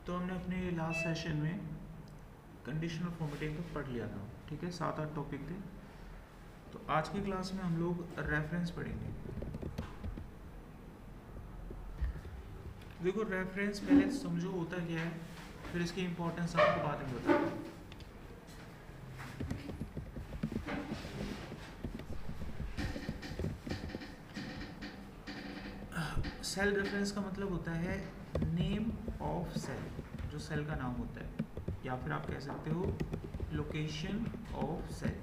तो हमने अपने लास्ट सेशन में कंडीशनल फॉर्मेटिंग तो पढ़ लिया था, ठीक है। 7-8 टॉपिक थे। तो आज की क्लास में हम लोग रेफरेंस पढ़ेंगे। देखो, रेफरेंस पहले समझो होता क्या है, फिर इसकी इम्पोर्टेंस आपको बाद में बताता हूँ। सेल रेफरेंस का मतलब होता है नेम ऑफ सेल, जो सेल का नाम होता है, या फिर आप कह सकते हो लोकेशन ऑफ सेल,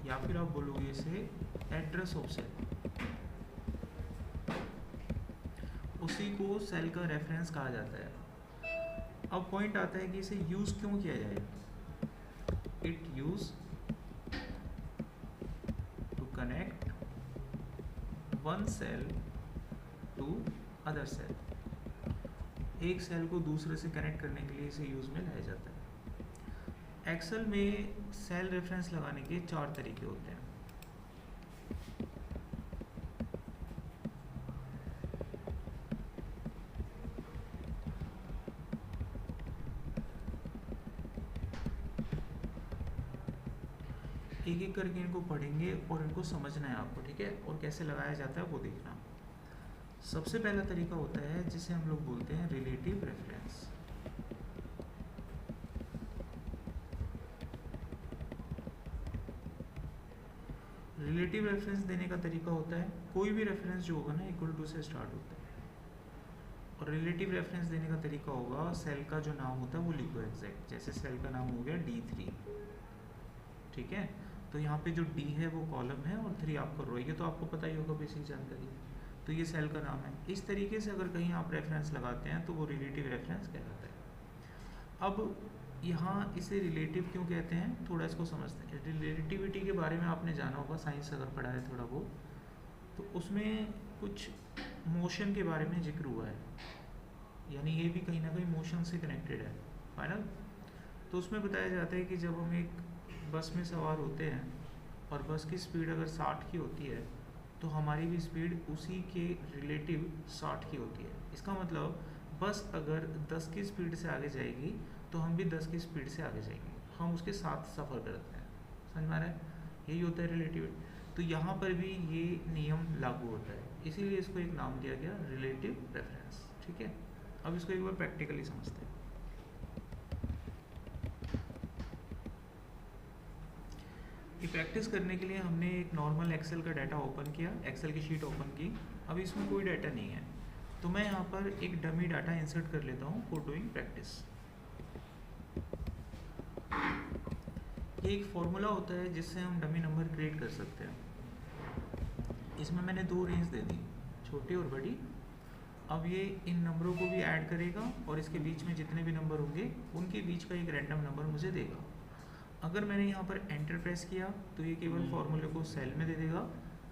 या फिर आप बोलोगे इसे एड्रेस ऑफ सेल। उसी को सेल का रेफरेंस कहा जाता है। अब पॉइंट आता है कि इसे यूज क्यों किया जाए। It use to connect one cell to other cell. एक सेल को दूसरे से कनेक्ट करने के लिए इसे यूज में लाया जाता है। एक्सेल में सेल रेफरेंस लगाने के 4 तरीके होते हैं। एक एक करके इनको पढ़ेंगे और इनको समझना है आपको, ठीक है, और कैसे लगाया जाता है वो देखना। सबसे पहला तरीका होता है जिसे हम लोग बोलते हैं रिलेटिव रेफरेंस। रिलेटिव रेफरेंस देने का तरीका होता है, कोई भी रेफरेंस जो होगा ना इक्वल टू से स्टार्ट होता है, और रिलेटिव रेफरेंस देने का तरीका होगा सेल का जो नाम होता है वो लिखो एग्जैक्ट। जैसे सेल का नाम हो गया D3, ठीक है। तो यहाँ पे जो D है वो कॉलम है और 3 आपका रो है, ये तो आपको पता ही होगा, बेसिक जानकारी। तो ये सेल का नाम है। इस तरीके से अगर कहीं आप रेफरेंस लगाते हैं तो वो रिलेटिव रेफरेंस कहलाता है। अब यहाँ इसे रिलेटिव क्यों कहते हैं, थोड़ा इसको समझते हैं। रिलेटिविटी के बारे में आपने जाना होगा, साइंस अगर पढ़ा है थोड़ा बहुत, तो उसमें कुछ मोशन के बारे में जिक्र हुआ है, यानी ये भी कहीं ना कहीं मोशन से कनेक्टेड है, फाइनल। तो उसमें बताया जाता है कि जब हम एक बस में सवार होते हैं और बस की स्पीड अगर 60 की होती है तो हमारी भी स्पीड उसी के रिलेटिव 60 की होती है। इसका मतलब बस अगर 10 की स्पीड से आगे जाएगी तो हम भी 10 की स्पीड से आगे जाएंगे, हम उसके साथ सफ़र करते हैं। समझ में आ रहा है, यही होता है रिलेटिव। तो यहाँ पर भी ये नियम लागू होता है, इसीलिए इसको एक नाम दिया गया रिलेटिव रेफरेंस, ठीक है। अब इसको एक बार प्रैक्टिकली समझते हैं। ये प्रैक्टिस करने के लिए हमने एक नॉर्मल एक्सेल का डाटा ओपन किया, एक्सेल की शीट ओपन की। अब इसमें कोई डाटा नहीं है, तो मैं यहाँ पर एक डमी डाटा इंसर्ट कर लेता हूँ फॉर डूइंग प्रैक्टिस। ये एक फॉर्मूला होता है जिससे हम डमी नंबर क्रिएट कर सकते हैं। इसमें मैंने 2 रेंज दे दी, छोटी और बड़ी। अब ये इन नंबरों को भी ऐड करेगा और इसके बीच में जितने भी नंबर होंगे उनके बीच का एक रैंडम नंबर मुझे देगा। अगर मैंने यहाँ पर एंटर प्रेस किया तो ये केवल फॉर्मूले को सेल में दे देगा,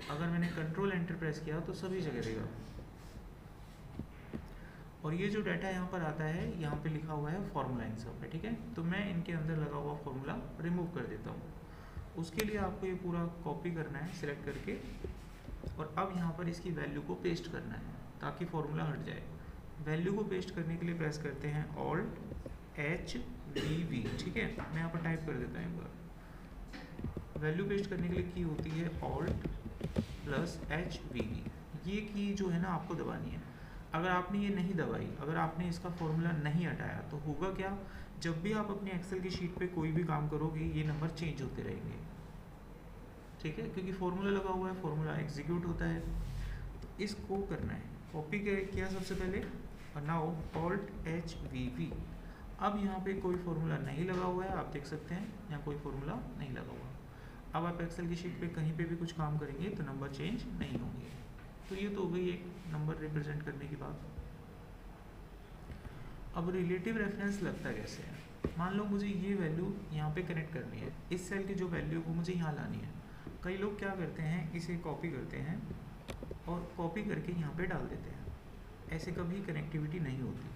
अगर मैंने कंट्रोल एंटर प्रेस किया तो सभी जगह देगा। और ये जो डाटा यहाँ पर आता है, यहाँ पे लिखा हुआ है फॉर्मूला इन सब पे, ठीक है। तो मैं इनके अंदर लगा हुआ फॉर्मूला रिमूव कर देता हूँ। उसके लिए आपको ये पूरा कॉपी करना है सिलेक्ट करके, और अब यहाँ पर इसकी वैल्यू को पेस्ट करना है ताकि फॉर्मूला हट जाए। वैल्यू को पेस्ट करने के लिए प्रेस करते हैं Alt+HVV, ठीक है। मैं यहाँ पर टाइप कर देता हूँ एक बार। वैल्यू पेस्ट करने के लिए की होती है Alt+HVV। ये की जो है ना आपको दबानी है। अगर आपने ये नहीं दबाई, अगर आपने इसका फॉर्मूला नहीं हटाया तो होगा क्या, जब भी आप अपने एक्सेल की शीट पे कोई भी काम करोगे ये नंबर चेंज होते रहेंगे, ठीक है, क्योंकि फॉर्मूला लगा हुआ है, फॉर्मूला एग्जीक्यूट होता है। तो इसको करना है, कॉपी किया सबसे पहले, और नाउ Alt+HVV। अब यहाँ पे कोई फॉर्मूला नहीं लगा हुआ है, आप देख सकते हैं यहाँ कोई फॉर्मूला नहीं लगा हुआ। अब आप एक्सेल की शीट पे कहीं पे भी कुछ काम करेंगे तो नंबर चेंज नहीं होंगे। तो ये तो हो गई एक नंबर रिप्रेजेंट करने की बात। अब रिलेटिव रेफरेंस लगता कैसे है, मान लो मुझे ये वैल्यू यहाँ पे कनेक्ट करनी है, इस सेल की जो वैल्यू है वो मुझे यहाँ लानी है। कई लोग क्या करते हैं, इसे कॉपी करते हैं और कॉपी करके यहाँ पे डाल देते हैं। ऐसे कभी कनेक्टिविटी नहीं होती।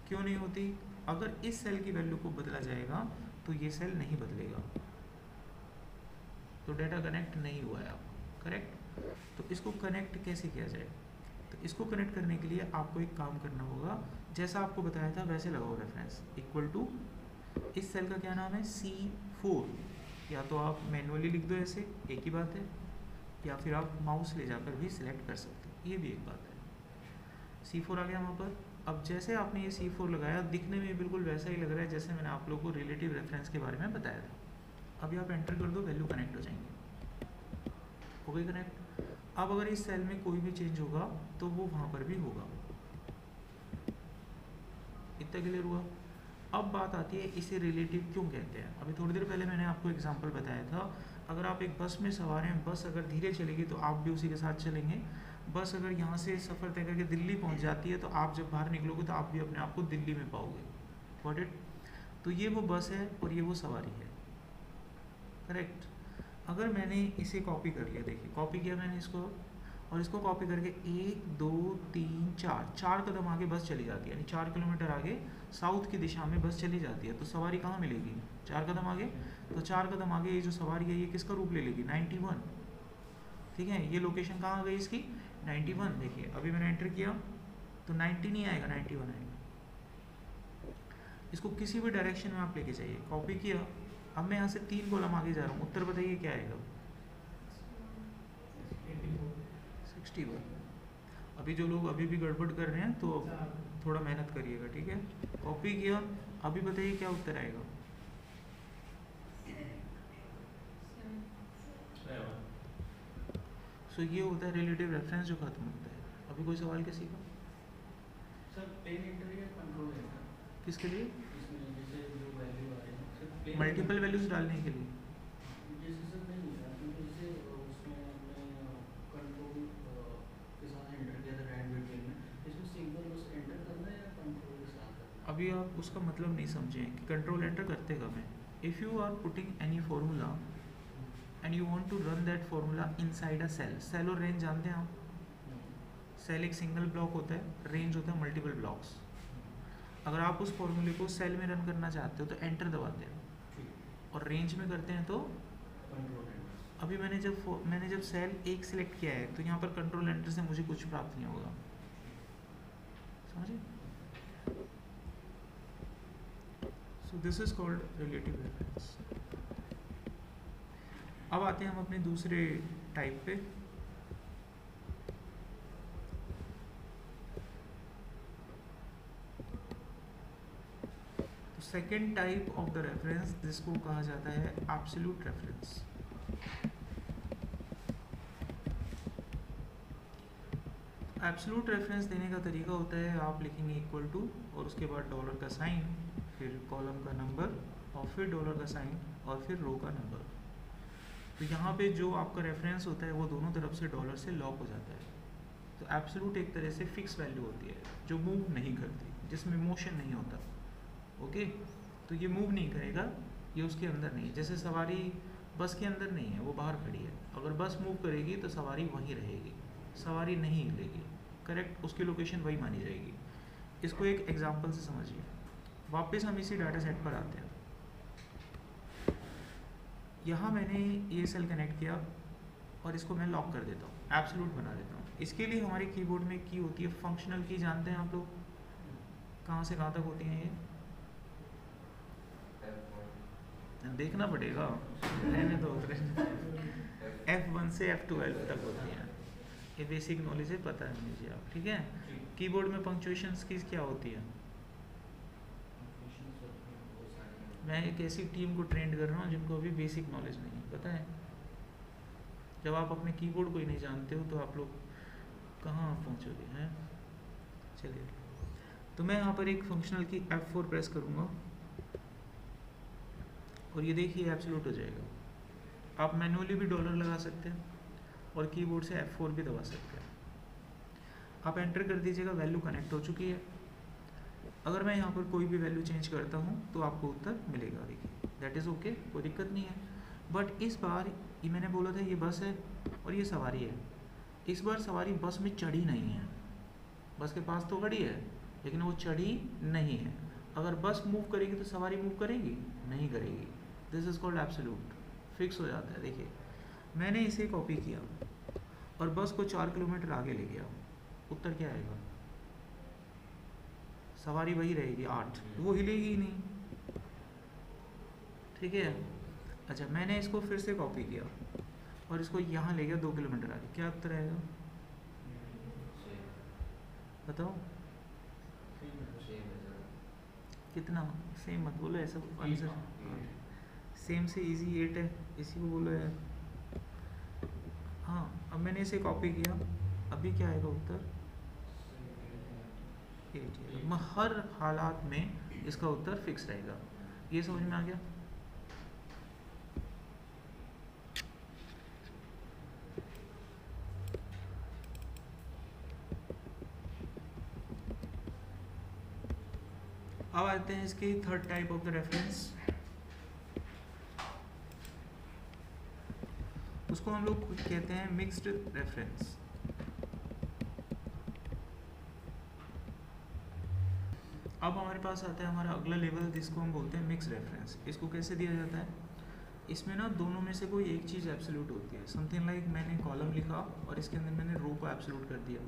क्यों नहीं होती, अगर इस सेल की वैल्यू को बदला जाएगा तो ये सेल नहीं बदलेगा, तो डाटा कनेक्ट नहीं हुआ है आपका, करेक्ट। तो इसको कनेक्ट कैसे किया जाए, तो इसको कनेक्ट करने के लिए आपको एक काम करना होगा, जैसा आपको बताया था वैसे लगाओ रेफरेंस इक्वल टू, इस सेल का क्या नाम है C4, या तो आप मैनुअली लिख दो ऐसे, एक ही बात है, या फिर आप माउस ले जाकर भी सिलेक्ट कर सकते हैं, ये भी एक बात है। C4 आ गया वहाँ पर। अब जैसे आपने ये C4 लगाया, दिखने में बिल्कुल वैसा ही लग रहा है जैसे मैंने आप लोगों को रिलेटिव रेफरेंस के बारे में बताया था। अभी आप एंटर कर दो, वैल्यू कनेक्ट हो जाएंगे, हो गई कनेक्ट। अब अगर इस सेल में कोई भी चेंज होगा तो वो वहाँ पर भी होगा। इतना क्लियर हुआ। अब बात आती है इसे रिलेटिव क्यों कहते हैं। अभी थोड़ी देर पहले मैंने आपको एग्जांपल बताया था, अगर आप एक बस में सवार हैं, बस अगर धीरे चलेगी तो आप भी उसी के साथ चलेंगे। बस अगर यहाँ से सफ़र तय करके दिल्ली पहुँच जाती है तो आप जब बाहर निकलोगे तो आप भी अपने आप को दिल्ली में पाओगे। Got it. तो ये वो बस है और ये वो सवारी है, करेक्ट। अगर मैंने इसे कॉपी कर लिया, देखिए कॉपी किया मैंने इसको, और इसको कॉपी करके 1 2 3 4 कदम आगे बस चली जाती है, यानी 4 किलोमीटर आगे साउथ की दिशा में बस चली जाती है। तो सवारी कहाँ मिलेगी, 4 कदम आगे। तो 4 कदम आगे ये जो सवारी है ये किसका रूप ले लेगी, 91। ठीक है, ये लोकेशन कहाँ आ गई इसकी, 91। देखिए अभी मैंने एंटर किया तो 90 नहीं आएगा, 91 आएगा। इसको किसी भी डायरेक्शन में आप लेके जाइए, कॉपी किया। अब मैं यहाँ से 3 कॉलम आगे जा रहा हूँ, उत्तर बताइए क्या आएगा, 61। अभी जो लोग अभी भी गड़बड़ कर रहे हैं तो थोड़ा मेहनत करिएगा, ठीक है। कॉपी किया, अभी बताइए क्या उत्तर आएगा, सो ये होता है रिलेटिव रेफरेंस जो खत्म होता है। अभी कोई सवाल किसी का सर, प्लेन एंटर या कंट्रोल एंटर किसके लिए, इसमें जैसे जो वैल्यू आ रही है सर, मल्टीपल वैल्यूज डालने के लिए। जैसे सर नहीं है क्योंकि जैसे उसमें हमने कंट्रोल के साथ एंटर किया था रैंड बिटवीन में, इसमें सिंपल बस एंटर करना है या कंट्रोल के साथ करना है? अभी आप उसका मतलब नहीं समझे कि कंट्रोल एंटर करते कब है। If you are putting any formula and you want to run that formula inside a cell, cell और रेंज जानते हैं आप, सेल एक सिंगल ब्लॉक होता है, रेंज होता है मल्टीपल ब्लॉक्स। अगर आप उस फॉर्मूले को सेल में रन करना चाहते हो तो एंटर दबाते हैं, और रेंज में करते हैं तो कंट्रोल एंटर। अभी मैंने जब सेल एक सिलेक्ट किया है तो यहाँ पर कंट्रोल एंटर से मुझे कुछ प्राप्त नहीं होगा, समझे। So this is called relative reference. अब आते हैं हम अपने दूसरे टाइप पे। तो second type of the reference जिसको कहा जाता है एब्सोल्यूट रेफरेंस। एब्सोल्यूट रेफरेंस देने का तरीका होता है, आप लिखेंगे इक्वल टू और उसके बाद डॉलर का साइन, फिर कॉलम का नंबर और फिर डॉलर का साइन और फिर रो का नंबर। तो यहाँ पे जो आपका रेफरेंस होता है वो दोनों तरफ से डॉलर से लॉक हो जाता है। तो एब्सोल्यूट एक तरह से फिक्स वैल्यू होती है जो मूव नहीं करती, जिसमें मोशन नहीं होता। ओके, तो ये मूव नहीं करेगा, ये उसके अंदर नहीं है। जैसे सवारी बस के अंदर नहीं है, वो बाहर खड़ी है, अगर बस मूव करेगी तो सवारी वहीं रहेगी, सवारी नहीं हिलेगी, करेक्ट, उसकी लोकेशन वही मानी जाएगी। इसको एक एग्जांपल से समझिए। वापस हम इसी डाटा सेट पर आते हैं। यहाँ मैंने ये सेल कनेक्ट किया और इसको मैं लॉक कर देता हूँ, एब्सोल्यूट बना देता हूँ। इसके लिए हमारे कीबोर्ड में की होती है फंक्शनल की, जानते हैं आप लोग, कहाँ से कहाँ तक होती हैं ये, देखना पड़ेगा, रहने दो, F1 से F12 तक होती हैं। ये बेसिक नॉलेज है, पता है मुझे आप, ठीक है। कीबोर्ड में पंक्चुएशंस की क्या होती है, मैं एक ऐसी टीम को ट्रेंड कर रहा हूँ जिनको अभी बेसिक नॉलेज नहीं है, पता है। जब आप अपने कीबोर्ड को ही नहीं जानते हो तो आप लोग कहाँ पहुँचोगे, हैं। चलिए, तो मैं यहाँ पर एक फंक्शनल की F4 प्रेस करूँगा और ये देखिए एब्सोल्यूट हो जाएगा। आप मैनुअली भी डॉलर लगा सकते हैं और कीबोर्ड से F4 भी दबा सकते हैं। आप एंटर कर दीजिएगा, वैल्यू कनेक्ट हो चुकी है। अगर मैं यहाँ पर कोई भी वैल्यू चेंज करता हूँ तो आपको उत्तर मिलेगा, देखिए दैट इज़ ओके, कोई दिक्कत नहीं है। बट इस बार ये मैंने बोला था ये बस है और ये सवारी है, इस बार सवारी बस में चढ़ी नहीं है, बस के पास तो खड़ी है लेकिन वो चढ़ी नहीं है। अगर बस मूव करेगी तो सवारी मूव करेगी, नहीं करेगी। This is called absolute, fix हो जाता है। देखिए मैंने इसे कॉपी किया और बस को 4 किलोमीटर आगे ले गया, उत्तर क्या आएगा? सवारी वही रहेगी 8, वो हिलेगी ही नहीं। ठीक है। अच्छा, मैंने इसको फिर से कॉपी किया और इसको यहाँ ले गया 2 किलोमीटर आगे, क्या उत्तर आएगा बताओ? कितना? सेम मत बोलो ऐसा आंसर। सेम से इजी 8 है, इसी को बोलो यार। हाँ, अब मैंने इसे कॉपी किया, अभी क्या आएगा उत्तर? 8। हर हालात में इसका उत्तर फिक्स रहेगा। ये समझ में आ गया? अब आते हैं इसकी third type of the reference. उसको हम लोग कहते हैं मिक्स्ड रेफरेंस। अब हमारे पास आता है हमारा अगला लेवल, जिसको हम बोलते हैं मिक्स रेफरेंस। इसको कैसे दिया जाता है? इसमें ना दोनों में से कोई एक चीज़ एब्सोल्यूट होती है। समथिंग लाइक मैंने कॉलम लिखा और इसके अंदर मैंने रो को एब्सोल्यूट कर दिया,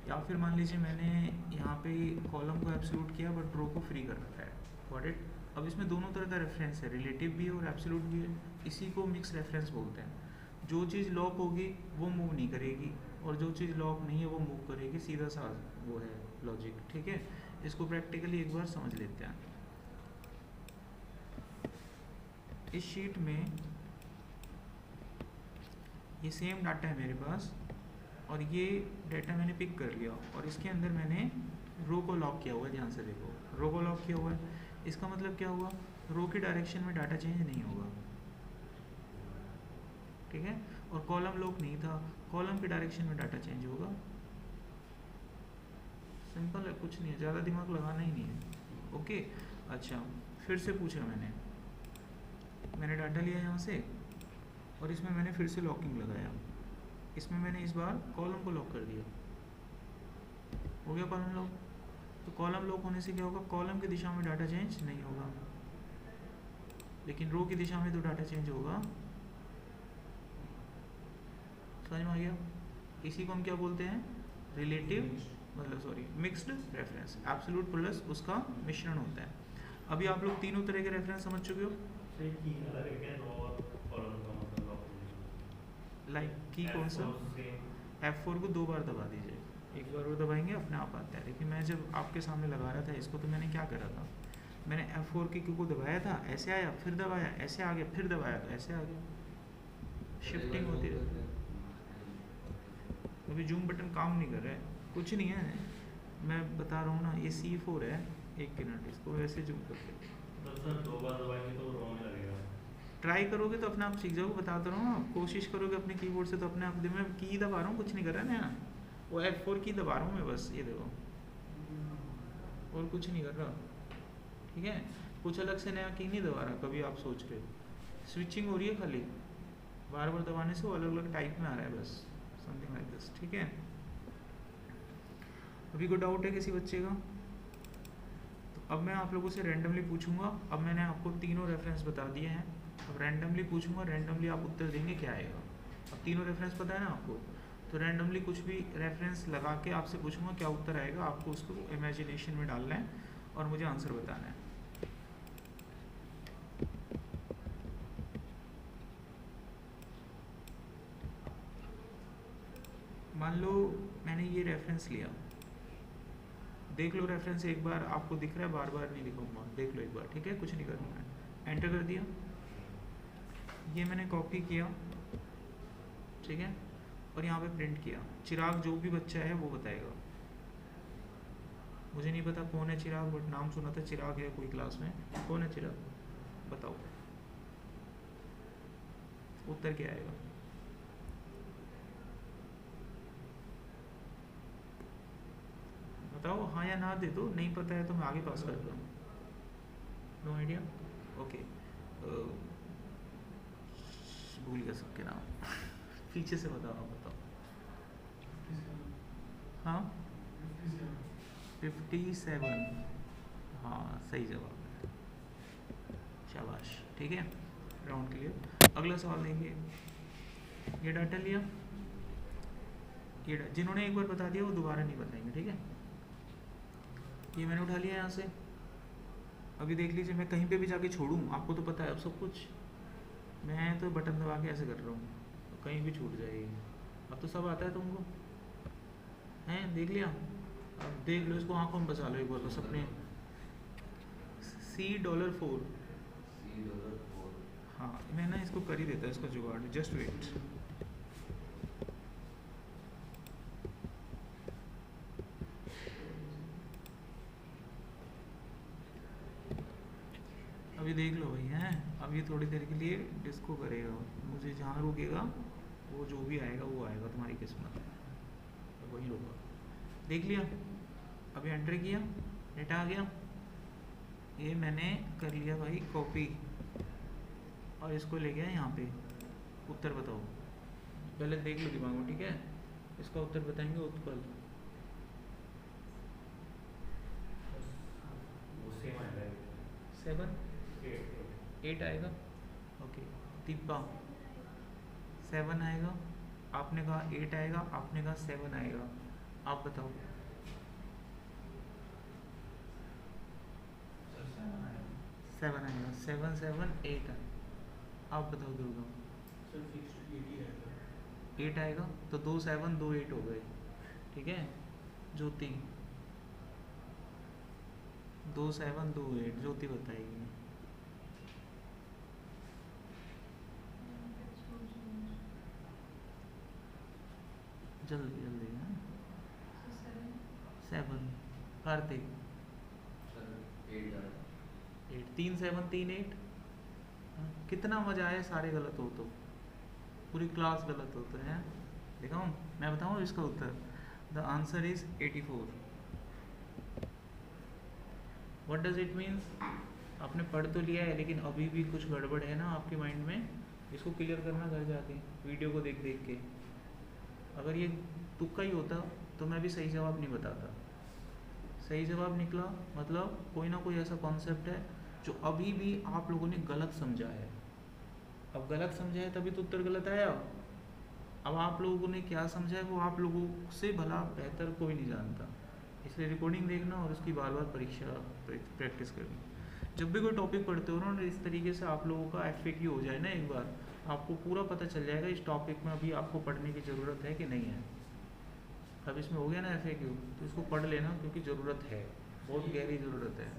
या फिर मान लीजिए मैंने यहाँ पे कॉलम को एब्सोल्यूट किया बट रो को फ्री कर रखा है। Got it? अब इसमें दोनों तरह का रेफरेंस है, रिलेटिव भी है और एब्सोल्यूट भी है। इसी को मिक्स रेफरेंस बोलते हैं। जो चीज़ लॉक होगी वो मूव नहीं करेगी, और जो चीज़ लॉक नहीं है वो मूव करेगी। सीधा सा वो है लॉजिक। ठीक है, इसको प्रैक्टिकली एक बार समझ लेते हैं। इस शीट में ये सेम डाटा है मेरे पास, और ये डाटा मैंने पिक कर लिया और इसके अंदर मैंने रो को लॉक किया हुआ है। ध्यान से देखो, रो को लॉक किया हुआ है। इसका मतलब क्या हुआ? रो की डायरेक्शन में डाटा चेंज नहीं होगा। ठीक है, और कॉलम लॉक नहीं था, कॉलम की डायरेक्शन में डाटा चेंज होगा। सिंपल है, कुछ नहीं है, ज़्यादा दिमाग लगाना ही नहीं है। ओके। अच्छा, फिर से पूछा मैंने डाटा लिया यहाँ से और इसमें मैंने फिर से लॉकिंग लगाया। इसमें मैंने इस बार कॉलम को लॉक कर दिया। हो गया कॉलम लॉक। तो कॉलम लॉक होने से क्या होगा? कॉलम की दिशा में डाटा चेंज नहीं होगा, लेकिन रो की दिशा में तो डाटा चेंज होगा। समझ में आ गया? इसी को हम क्या बोलते हैं? रिलेटिव, मतलब sorry, mixed reference. Absolute plus उसका मिश्रण होता है। अभी आप लोग तीनों तरह के रेफरेंस समझ चुके हो। लाइक की कौन सा? F4 को 2 बार दबा दीजिए, एक बार वो दबाएंगे अपने आप आता है। लेकिन मैं जब आपके सामने लगा रहा था इसको, तो मैंने क्या करा था? मैंने F4 की क्यू को दबाया था, ऐसे आया, फिर दबाया, ऐसे आ गया, फिर दबाया तो ऐसे आ गया। शिफ्टिंग होती रहती है। अभी जूम बटन काम नहीं कर रहा है, कुछ नहीं है, मैं बता रहा हूँ ना। ये C4 है, 1 मिनट, इसको वैसे जूम करके तो सर 2 बार दबाएंगे तो रोने लगेगा। ट्राई करोगे तो अपने आप सीख जाओगे। बताता रहा हूँ ना, कोशिश करोगे अपने कीबोर्ड से तो अपने आप। मैं की दबा रहा हूँ, कुछ नहीं कर रहा ना, वो F4 की दबा रहा हूँ मैं बस, ये देखो, और कुछ नहीं कर रहा। ठीक है, कुछ अलग से नया की नहीं दबा रहा। कभी आप सोच रहे हो स्विचिंग हो रही है, खाली बार बार दबाने से वो अलग अलग टाइप में आ रहा है बस, समथिंग लाइक दिस। ठीक है, अभी कोई डाउट है किसी बच्चे का? तो अब मैं आप लोगों से रैंडमली पूछूंगा। अब मैंने आपको तीनों रेफरेंस बता दिए हैं, अब रैंडमली पूछूंगा, रैंडमली आप उत्तर देंगे, क्या आएगा? अब तीनों रेफरेंस पता है ना आपको, तो रैंडमली कुछ भी रेफरेंस लगा के आपसे पूछूंगा, क्या उत्तर आएगा? आपको उसको इमेजिनेशन में डालना है और मुझे आंसर बताना है। मान लो मैंने ये रेफरेंस लिया, देख लो रेफरेंस एक बार, आपको दिख रहा है? बार बार नहीं दिखाऊंगा, देख लो एक बार। ठीक है, कुछ नहीं करना है। एंटर कर दिया, ये मैंने कॉपी किया, ठीक है, और यहाँ पे प्रिंट किया। चिराग जो भी बच्चा है वो बताएगा। मुझे नहीं पता कौन है चिराग, बट नाम सुना था चिराग है कोई क्लास में। कौन है चिराग? बताओ उत्तर क्या आएगा? बताओ, हाँ या ना दे दो। नहीं पता है तो मैं आगे पास कर दूँ। No idea? ओके, भूल गया सबके नाम। पीछे से बताओ, बताओ। हाँ, 57। हाँ, सही जवाब है, शाबाश। ठीक है, राउंड क्लियर। अगला सवाल देंगे। ये डाटा लिया, जिन्होंने एक बार बता दिया वो दोबारा नहीं बताएंगे, ठीक है। ये मैंने उठा लिया यहाँ से। अभी देख लीजिए, मैं कहीं पे भी जाके छोड़ूँ, आपको तो पता है अब सब कुछ, मैं तो बटन दबा के ऐसे कर रहा हूँ तो कहीं भी छूट जाएगी। अब तो सब आता है तुमको, हैं? देख लिया? अब देख लो, इसको आंखों में बसा लो एक बार बस अपने। $4। हाँ, मैं ना इसको कर ही देता है इसका जुगाड़, जस्ट वेट। अभी देख लो भाई, हैं? अब ये थोड़ी देर के लिए डिस्को करेगा, मुझे जहाँ रुकेगा वो जो भी आएगा वो आएगा, तुम्हारी किस्मत है, तो वही होगा। देख लिया? अभी एंटर किया, डेटा आ गया, ये मैंने कर लिया भाई कॉपी, और इसको ले गया यहाँ पे। उत्तर बताओ, पहले देख लो दिमाग में, ठीक है? इसका उत्तर बताएंगे उत्पल। वो सेम आएगा। 7 8 आएगा, ओके। दीपा 7 आएगा, आपने कहा 8 आएगा, आपने कहा 7 आएगा, आप बताओ। 7 आएगा, 7 7 8 आप बताओ दुर्गा। सर फिक्स्ड 80 आएगा। 8 आएगा, तो 2 7 2 8 हो गए, ठीक है। ज्योति 2 7 2 8, ज्योति बताएगी। जल्दी जल्दी, हाँ। 7 कार्तिक 8 3 7 3 8। कितना मजा आया, सारे गलत हो तो पूरी क्लास गलत हो तो है। दिखाऊं? मैं बताऊं इसका उत्तर? The answer is 84। What does it means? आपने पढ़ तो लिया है लेकिन अभी भी कुछ गड़बड़ है ना आपके माइंड में, इसको क्लियर करना घर जाके वीडियो को देख देख के। अगर ये तुक्का ही होता तो मैं भी सही जवाब नहीं बताता। सही जवाब निकला मतलब कोई ना कोई ऐसा कॉन्सेप्ट है जो अभी भी आप लोगों ने गलत समझा है। अब गलत समझा है तभी तो उत्तर गलत आया। अब आप लोगों ने क्या समझा है वो आप लोगों से भला बेहतर कोई नहीं जानता, इसलिए रिकॉर्डिंग देखना और उसकी बार बार परीक्षा प्रैक्टिस करनी। जब भी कोई टॉपिक पढ़ते हो ना, इस तरीके से आप लोगों का FAQ हो जाए ना एक बार, आपको पूरा पता चल जाएगा इस टॉपिक में अभी आपको पढ़ने की ज़रूरत है कि नहीं है। अब इसमें हो गया ना FAQ, तो इसको पढ़ लेना क्योंकि ज़रूरत है, बहुत गहरी ज़रूरत है।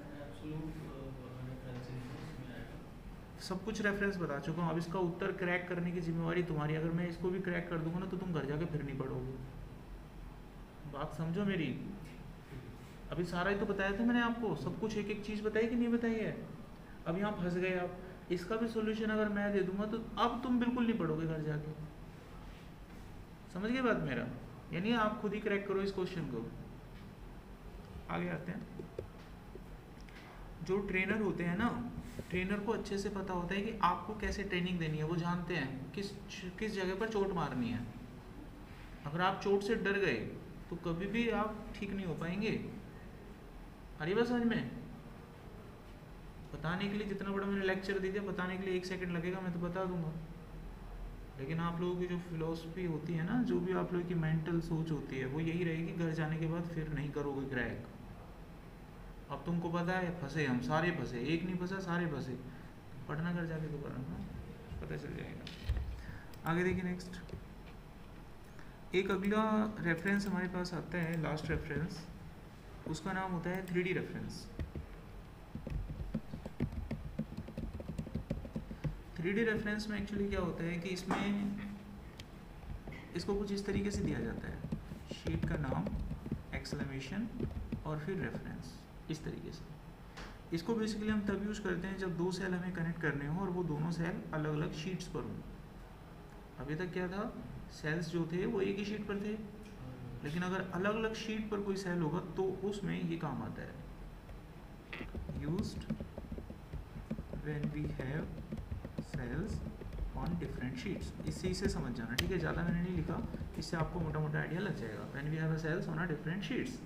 सब कुछ रेफरेंस बता चुका हूँ, अब इसका उत्तर क्रैक करने की जिम्मेवारी तुम्हारी। अगर मैं इसको भी क्रैक कर दूंगा ना तो तुम घर जाके फिर नहीं पढ़ोगे। बात समझो मेरी। अभी सारा ही तो बताया था मैंने आपको, सब कुछ एक एक चीज़ बताई कि नहीं बताई है। अब यहाँ फंस गए आप, इसका भी सोल्यूशन अगर मैं दे दूंगा तो अब तुम बिल्कुल नहीं पढ़ोगे घर जाके। समझ गए बात मेरा? यानी आप खुद ही क्रैक करो इस क्वेश्चन को। आगे आते हैं। जो ट्रेनर होते हैं ना, ट्रेनर को अच्छे से पता होता है कि आपको कैसे ट्रेनिंग देनी है। वो जानते हैं किस जगह पर चोट मारनी है। अगर आप चोट से डर गए तो कभी भी आप ठीक नहीं हो पाएंगे। अरे बस समझ में, बताने के लिए जितना बड़ा मैंने लेक्चर दे दिया, बताने के लिए 1 सेकंड लगेगा, मैं तो बता दूंगा। लेकिन आप लोगों की जो फिलॉसफी होती है ना, जो भी आप लोगों की मेंटल सोच होती है, वो यही रहेगी घर जाने के बाद फिर नहीं करोगे क्रैक। अब तुमको पता है फंसे, हम सारे फंसे, एक नहीं फंसा सारे फंसे। पढ़ना घर जाके दोबारा पता चल जाएगा। आगे देखिए नेक्स्ट। एक अगला रेफरेंस हमारे पास आता है, लास्ट रेफरेंस, उसका नाम होता है 3D रेफरेंस। 3D रेफरेंस में एक्चुअली क्या होता है कि इसमें इसको कुछ इस तरीके से दिया जाता है, शीट का नाम, एक्सक्लेमेशन और फिर रेफरेंस, इस तरीके से। इसको बेसिकली हम तब यूज़ करते हैं जब 2 सेल हमें कनेक्ट करने हो और वो दोनों सेल अलग अलग शीट्स पर हों। अभी तक क्या था, सेल्स जो थे वो एक ही शीट पर थे, लेकिन अगर अलग अलग शीट पर कोई सेल होगा तो उसमें ये काम आता है, used when we have cells on different sheets. इसी से समझ जाना, ठीक है, ज़्यादा मैंने नहीं लिखा, इससे आपको मोटा मोटा आइडिया लग जाएगा। When we have cells on different sheets,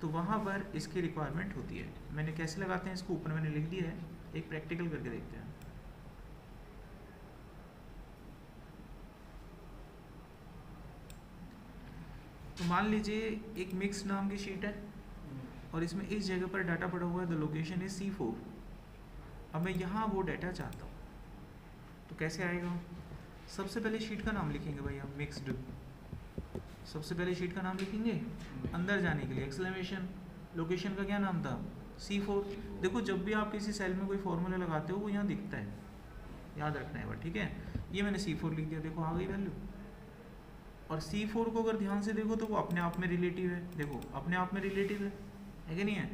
तो वहाँ पर इसकी रिक्वायरमेंट होती है। मैंने कैसे लगाते हैं इसको ऊपर मैंने लिख दिया है, एक प्रैक्टिकल करके देखते हैं। तो मान लीजिए एक मिक्स नाम की शीट है और इसमें इस जगह पर डाटा पड़ा हुआ है, द लोकेशन इज C4। अब मैं यहाँ वो डाटा चाहता हूँ, तो कैसे आएगा? सबसे पहले शीट का नाम लिखेंगे भाई हम, मिक्स्ड। सबसे पहले शीट का नाम लिखेंगे, अंदर जाने के लिए एक्सक्लेमेशन। लोकेशन का क्या नाम था? C4। देखो जब भी आप किसी सेल में कोई फॉर्मूला लगाते हो वो यहाँ दिखता है, याद रखना है बात, ठीक है। ये मैंने C4 लिख दिया, देखो आ गई वैल्यू। और C4 को अगर ध्यान से देखो तो वो अपने आप में रिलेटिव है, देखो अपने आप में रिलेटिव है कि नहीं है?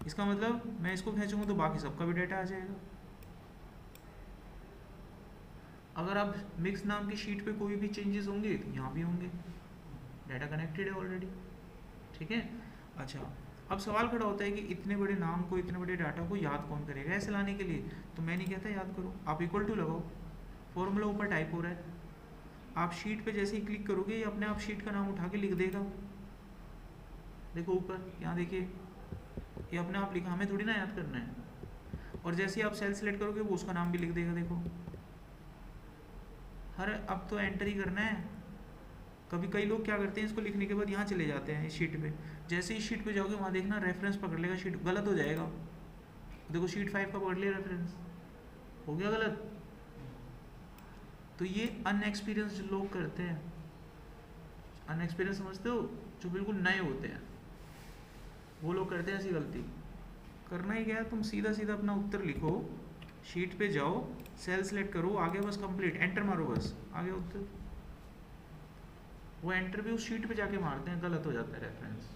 इसका मतलब मैं इसको खींचूंगा तो बाकी सबका भी डाटा आ जाएगा। अगर आप मिक्स नाम की शीट पे कोई भी चेंजेस होंगे तो यहाँ भी होंगे, डाटा कनेक्टेड है ऑलरेडी, ठीक है। अच्छा, अब सवाल खड़ा होता है कि इतने बड़े नाम को, इतने बड़े डाटा को याद कौन करेगा ऐसे लाने के लिए? तो मैं नहीं कहता याद करो, आप इक्वल टू लगाओ, फॉर्मूला ऊपर टाइप हो रहा है, आप शीट पे जैसे ही क्लिक करोगे ये अपने आप शीट का नाम उठा के लिख देगा। देखो ऊपर, यहाँ देखिए ये अपने आप लिखा, हमें थोड़ी ना याद करना है। और जैसे ही आप सेल सेलेक्ट करोगे वो उसका नाम भी लिख देगा, देखो। हर अब तो एंटर ही करना है। कभी कई लोग क्या करते हैं, इसको लिखने के बाद यहाँ चले जाते हैं इस शीट पे, जैसे ही शीट पे जाओगे वहाँ देखना रेफरेंस पकड़ लेगा, शीट गलत हो जाएगा। देखो शीट 5 का पकड़ लिया रेफरेंस, हो गया गलत। तो ये अनएक्सपीरियंस लोग करते हैं। अनएक्सपीरियंस समझते हो? जो बिल्कुल नए होते हैं वो लोग करते हैं ऐसी गलती। करना ही क्या है, तुम सीधा सीधा अपना उत्तर लिखो, शीट पे जाओ, सेल सेलेक्ट करो, आगे बस कंप्लीट, एंटर मारो, बस आ गया उत्तर। वो एंटर भी उस शीट पे जाके मारते हैं, गलत हो जाता है रेफरेंस।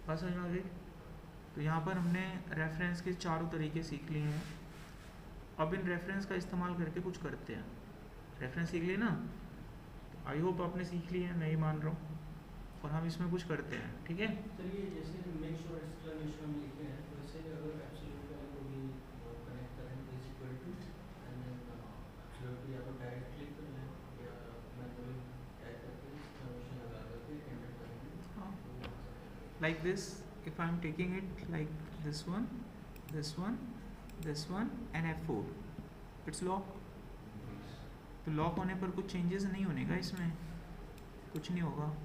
बात समझ में आ गई? तो यहाँ पर हमने रेफरेंस के चारों तरीके सीख लिए हैं। अब इन रेफरेंस का इस्तेमाल करके कुछ करते हैं। रेफरेंस सीख लिए ना, आई होप आपने सीख लिया है, मैं ही मान रहा हूँ। और हम इसमें कुछ करते हैं, ठीक है। चलिए जैसे मेक श्योर एक्सक्लेमेशन हम लिखे हैं, वैसे अगर एब्सोल्यूट वाले को भी कनेक्ट करें तो is equal to and then absolute या तो डायरेक्ट क्लिक कर लें या मैनुअली टाइप करके एक्सक्लेमेशन लगा करके एंटर करेंगे। हाँ, like this, if I am taking it like this one, this one, this one and F4, it's lock। तो लॉक होने पर कुछ चेंजेस नहीं होने का, इसमें कुछ नहीं होगा,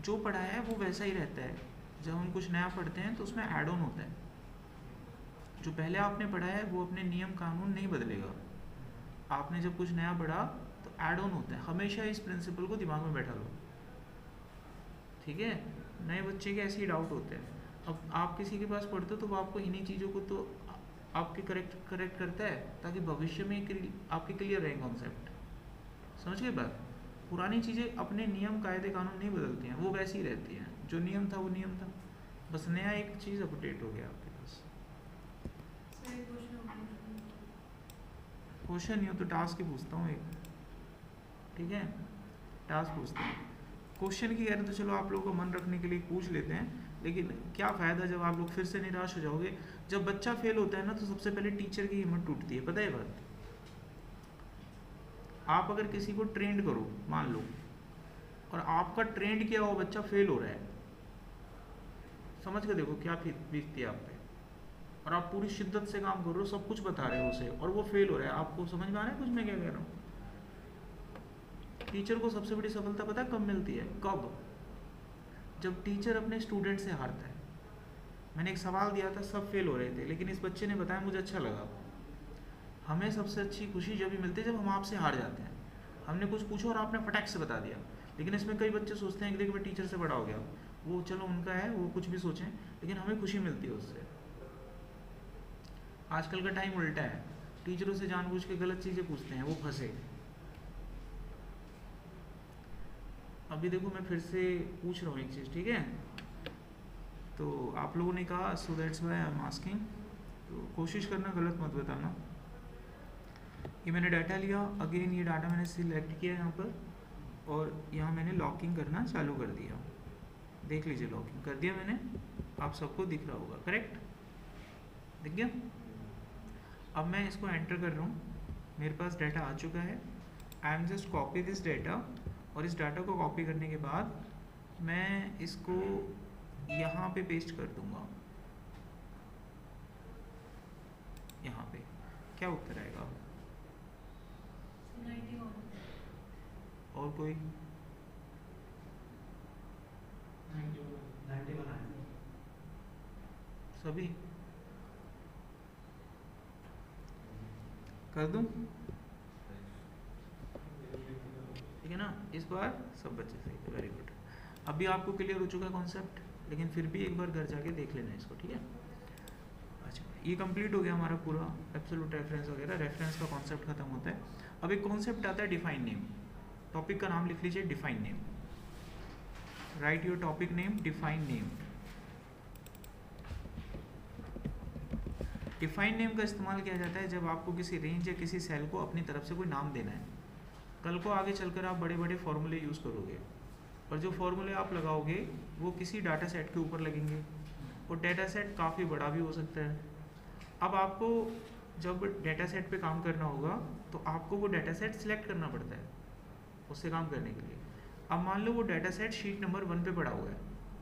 जो पढ़ाया है वो वैसा ही रहता है। जब हम कुछ नया पढ़ते हैं तो उसमें ऐड ऑन होता है, जो पहले आपने पढ़ा है वो अपने नियम कानून नहीं बदलेगा। आपने जब कुछ नया पढ़ा तो ऐड ऑन होता है, हमेशा इस प्रिंसिपल को दिमाग में बैठा लो, ठीक है। नए बच्चे के ऐसे ही डाउट होते हैं। अब आप किसी के पास पढ़ते हो तो वो आपको इन्हीं चीज़ों को तो आपके करेक्ट करता है, ताकि भविष्य में आपके क्लियर रहे कॉन्सेप्ट। समझ गए बात? पुरानी चीज़ें अपने नियम कायदे कानून नहीं बदलती हैं, वो वैसी ही रहती हैं। जो नियम था वो नियम था, बस नया एक चीज़ अपडेट हो गया आपके पास। क्वेश्चन नहीं हो तो टास्क ही पूछता हूँ एक, ठीक है। टास्क पूछता हूँ, क्वेश्चन की कह रहे तो चलो आप लोगों को मन रखने के लिए पूछ लेते हैं, लेकिन क्या फ़ायदा जब आप लोग फिर से निराश हो जाओगे। जब बच्चा फेल होता है ना तो सबसे पहले टीचर की हिम्मत टूटती है, पता है बात। आप अगर किसी को ट्रेंड करो मान लो, और आपका ट्रेंड किया हुआ बच्चा फेल हो रहा है, समझ के देखो क्या बीतती है आप पे। और आप पूरी शिद्दत से काम कर रहे हो, सब कुछ बता रहे हो उसे, और वो फेल हो रहा है, आपको समझ में आ रहा है कुछ मैं क्या कह रहा हूँ? टीचर को सबसे बड़ी सफलता पता है कब मिलती है? कब? जब टीचर अपने स्टूडेंट से हारता है। मैंने एक सवाल दिया था, सब फेल हो रहे थे, लेकिन इस बच्चे ने बताया, मुझे अच्छा लगा। हमें सबसे अच्छी खुशी जब भी मिलती है जब हम आपसे हार जाते हैं। हमने कुछ पूछा और आपने फटाक से बता दिया। लेकिन इसमें कई बच्चे सोचते हैं कि देखो मैं टीचर से बड़ा हो गया, वो चलो उनका है, वो कुछ भी सोचें, लेकिन हमें खुशी मिलती है उससे। आजकल का टाइम उल्टा है, टीचरों से जानबूझ के गलत चीज़ें पूछते हैं, वो फंसे। अभी देखो मैं फिर से पूछ रहा हूँ एक चीज़, ठीक है। तो आप लोगों ने कहा so that's why I am asking, तो कोशिश करना गलत मत बताना। ये मैंने डाटा लिया, अगेन ये डाटा मैंने सिलेक्ट किया यहाँ पर, और यहाँ मैंने लॉकिंग करना चालू कर दिया। देख लीजिए लॉकिंग कर दिया मैंने, आप सबको दिख रहा होगा, करेक्ट? दिख गया? अब मैं इसको एंटर कर रहा हूँ, मेरे पास डाटा आ चुका है। I am just copy this data, और इस डाटा को कॉपी करने के बाद मैं इसको यहाँ पे पेस्ट कर दूँगा। यहाँ पे क्या उत्तर आएगा? 91। और कोई? 91 आए। सभी कर दूं, ठीक है ना? इस बार सब बच्चे सही थे, वेरी गुड। अभी आपको क्लियर हो चुका है कॉन्सेप्ट, लेकिन फिर भी एक बार घर जाके देख लेना इसको, ठीक है? अच्छा, ये कंप्लीट हो गया हमारा पूरा एब्सोल्यूट रेफरेंस वगैरह, रेफरेंस का कॉन्सेप्ट खत्म होता है। अब एक कॉन्सेप्ट आता है डिफाइन नेम। टॉपिक का नाम लिख लीजिए, define name. Right your topic name, define name. Define name का इस्तेमाल किया जाता है जब आपको किसी रेंज या किसी सेल को अपनी तरफ से कोई नाम देना है। कल को आगे चलकर आप बड़े बड़े फॉर्मूले यूज़ करोगे, और जो फॉर्मूले आप लगाओगे वो किसी डाटा सेट के ऊपर लगेंगे, और डाटा सेट काफ़ी बड़ा भी हो सकता है। अब आपको जब डाटा सेट पे काम करना होगा तो आपको वो डाटा सेट सिलेक्ट करना पड़ता है उससे काम करने के लिए। अब मान लो वो डाटा सेट शीट नंबर 1 पे पड़ा हुआ है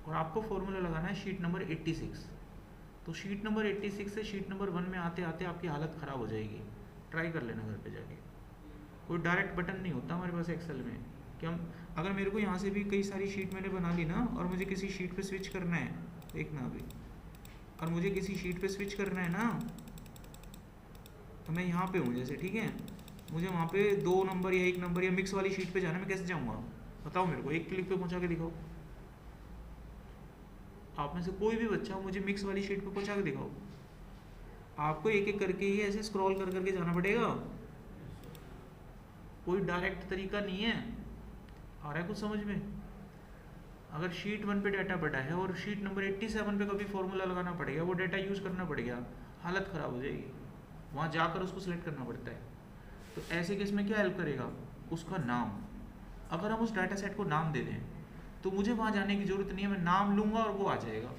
और आपको फॉर्मूला लगाना है शीट नंबर 86। तो शीट नंबर 86 से शीट नंबर 1 में आते आते आपकी हालत ख़राब हो जाएगी। ट्राई कर लेना घर पे जाके। कोई डायरेक्ट बटन नहीं होता हमारे पास एक्सेल में कि हम, अगर मेरे को यहाँ से भी कई सारी शीट मैंने बना ली ना और मुझे किसी शीट पे स्विच करना है, देखना अभी, और मुझे किसी शीट पे स्विच करना है ना, तो मैं यहाँ पे हूँ जैसे, ठीक है, मुझे वहाँ पे 2 नंबर या 1 नंबर या मिक्स वाली शीट पे जाना, मैं कैसे जाऊँगा बताओ मेरे को? एक क्लिक पे पहुँचा के दिखाओ। आप में से कोई भी बच्चा मुझे मिक्स वाली शीट पे पहुँचा के दिखाओ। आपको एक एक करके ही ऐसे स्क्रॉल कर करके जाना पड़ेगा, कोई डायरेक्ट तरीका नहीं है। आ रहा है कुछ समझ में? अगर शीट 1 पे डाटा पड़ा है और शीट नंबर 87 पे कभी फॉर्मूला लगाना पड़ेगा, वो डाटा यूज़ करना पड़ेगा, हालत ख़राब हो जाएगी। वहाँ जाकर उसको सिलेक्ट करना पड़ता है। तो ऐसे केस में क्या हेल्प करेगा? उसका नाम। अगर हम उस डाटा सेट को नाम दे दें तो मुझे वहाँ जाने की ज़रूरत नहीं है, मैं नाम लूँगा और वो आ जाएगा।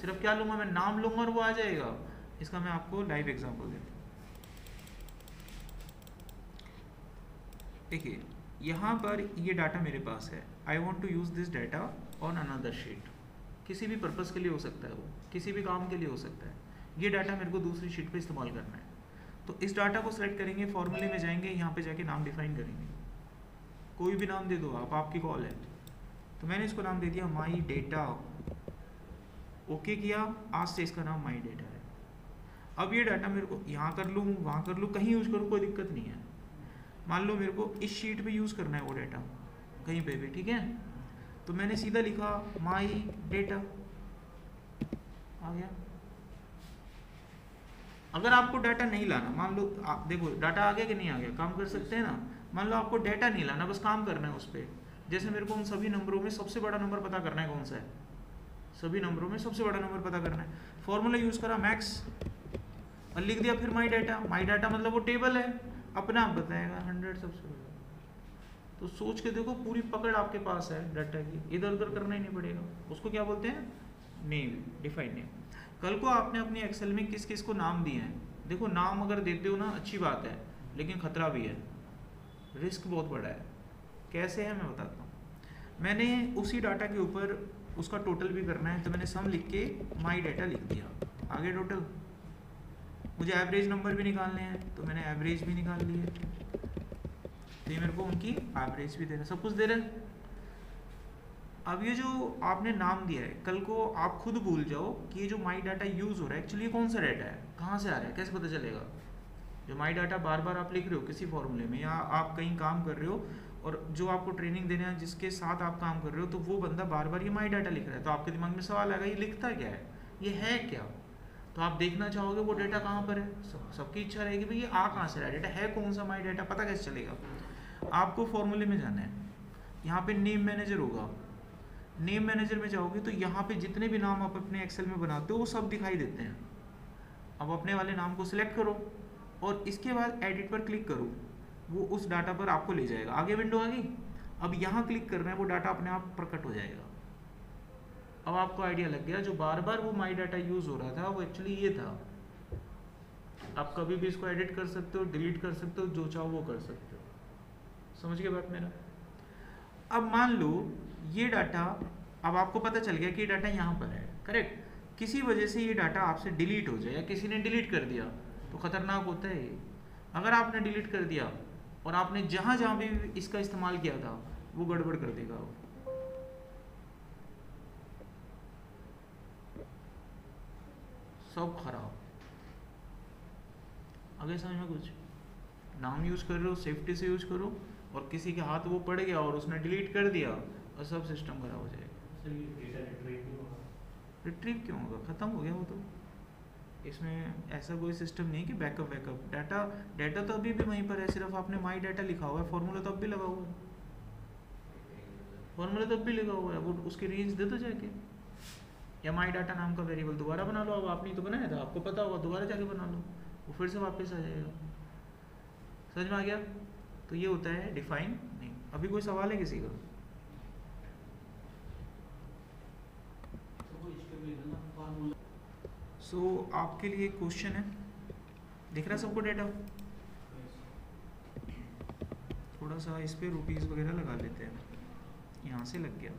सिर्फ क्या लूँगा? मैं नाम लूँगा और वो आ जाएगा। इसका मैं आपको लाइव एग्जांपल देता हूँ। देखिए यहाँ पर ये डाटा मेरे पास है, I want to use this data on another sheet. किसी भी पर्पज़ के लिए हो सकता है, वो किसी भी काम के लिए हो सकता है। ये डाटा मेरे को दूसरी शीट पे इस्तेमाल करना है, तो इस डाटा को सिलेक्ट करेंगे, फॉर्मूले में जाएंगे, यहाँ पे जाके नाम डिफाइन करेंगे। कोई भी नाम दे दो आप, आपकी कॉल है। तो मैंने इसको नाम दे दिया माई डेटा। ओके किया, आज से इसका नाम माई डेटा है। अब ये डाटा मेरे को यहाँ कर लूँ, वहाँ कर लूँ, कहीं यूज़ करूँ, कोई दिक्कत नहीं है। मान लो मेरे को इस शीट पे यूज़ करना है वो डाटा, कहीं पे भी, ठीक है, तो मैंने सीधा लिखा माई डेटा, आ गया। अगर आपको डाटा नहीं लाना, मान लो आप देखो डाटा आ गया कि नहीं आ गया, काम कर सकते हैं ना। मान लो आपको डाटा नहीं लाना, बस काम करना है उस पर। जैसे मेरे को उन सभी नंबरों में सबसे बड़ा नंबर पता करना है, कौन सा है, सभी नंबरों में सबसे बड़ा नंबर पता करना है। फॉर्मूला यूज़ करा मैक्स और लिख दिया फिर माई डाटा। माई डाटा मतलब वो टेबल है, अपने आप बताएगा 100 सबसे बड़ा। तो सोच के देखो, पूरी पकड़ आपके पास है डाटा की, इधर उधर करना ही नहीं पड़ेगा। उसको क्या बोलते हैं? Name, define name. कल को आपने अपने एक्सेल में किस किस को नाम दिए हैं, देखो नाम अगर देते हो ना अच्छी बात है, लेकिन खतरा भी है, रिस्क बहुत बड़ा है। कैसे है मैं बताता हूँ। मैंने उसी डाटा के ऊपर उसका टोटल भी करना है, तो मैंने सम लिख के माई डाटा लिख दिया, आगे टोटल। मुझे एवरेज नंबर भी निकालने हैं, तो मैंने एवरेज भी निकाल लिए, तो ये मेरे को उनकी एवरेज भी दे रहा है, सब कुछ दे रहा है। अब ये जो आपने नाम दिया है, कल को आप खुद भूल जाओ कि ये जो माई डाटा यूज़ हो रहा है एक्चुअली कौन सा डाटा है, कहाँ से आ रहा है, कैसे पता चलेगा? जो माई डाटा बार बार आप लिख रहे हो किसी फॉर्मूले में, या आप कहीं काम कर रहे हो और जो आपको ट्रेनिंग देने है, जिसके साथ आप काम कर रहे हो, तो वो बंदा बार बार ये माई डाटा लिख रहा है, तो आपके दिमाग में सवाल आएगा ये लिखता क्या है, ये है क्या? तो आप देखना चाहोगे वो डाटा कहाँ पर है। सबकी इच्छा रहेगी भाई ये आ कहाँ से रहा है, डाटा है कौन सा, माई डाटा पता कैसे चलेगा? आपको फॉर्मूले में जाना है, यहाँ पे नेम मैनेजर होगा। नेम मैनेजर में जाओगे तो यहाँ पे जितने भी नाम आप अपने एक्सेल में बनाते हो वो सब दिखाई देते हैं। अब अपने वाले नाम को सिलेक्ट करो और इसके बाद एडिट पर क्लिक करो, वो उस डाटा पर आपको ले जाएगा। आगे विंडो आ गई, अब यहाँ क्लिक करना है, वो डाटा अपने आप प्रकट हो जाएगा। अब आपको आइडिया लग गया, जो बार बार वो माई डाटा यूज़ हो रहा था वो एक्चुअली ये था। आप कभी भी इसको एडिट कर सकते हो, डिलीट कर सकते हो, जो चाहो वो कर सकते हो। समझ गए बात मेरा? अब मान लो ये डाटा, अब आपको पता चल गया कि ये डाटा यहाँ पर है, करेक्ट। किसी वजह से ये डाटा आपसे डिलीट हो जाए या किसी ने डिलीट कर दिया तो खतरनाक होता है ये। अगर आपने डिलीट कर दिया और आपने जहाँ जहाँ भी इसका इस्तेमाल किया था वो गड़बड़ कर देगा वो। सब खराब। आगे समझ में कुछ? नाम यूज़ कर रहे हो, सेफ्टी से यूज़ करो, और किसी के हाथ वो पड़ गया और उसने डिलीट कर दिया और सब सिस्टम खराब हो जाएगा। सर ये डेटा रिट्रीव नहीं होगा? रिट्रीव क्यों होगा? ख़त्म हो गया वो तो। इसमें ऐसा कोई सिस्टम नहीं कि बैकअप डाटा तो अभी भी वहीं पर है, सिर्फ आपने माई डाटा लिखा हुआ है, फॉर्मूला तो अब भी लगा हुआ है, फॉर्मूला तो अब भी लिखा हुआ है, वो उसकी रेंज दे दो जाके, या माई डाटा नाम का वेरिएबल दोबारा बना लो। अब आपने तो बनाया था, आपको पता होगा, दोबारा जाके बना लो, वो फिर से वापस आ जाएगा। समझ में आ गया? तो ये होता है डिफाइन नहीं। अभी कोई सवाल है किसी का? सो आपके लिए क्वेश्चन है, दिख रहा है सबको डेटा? थोड़ा सा इस पे रुपीस वगैरह लगा लेते हैं। यहाँ से लग गया।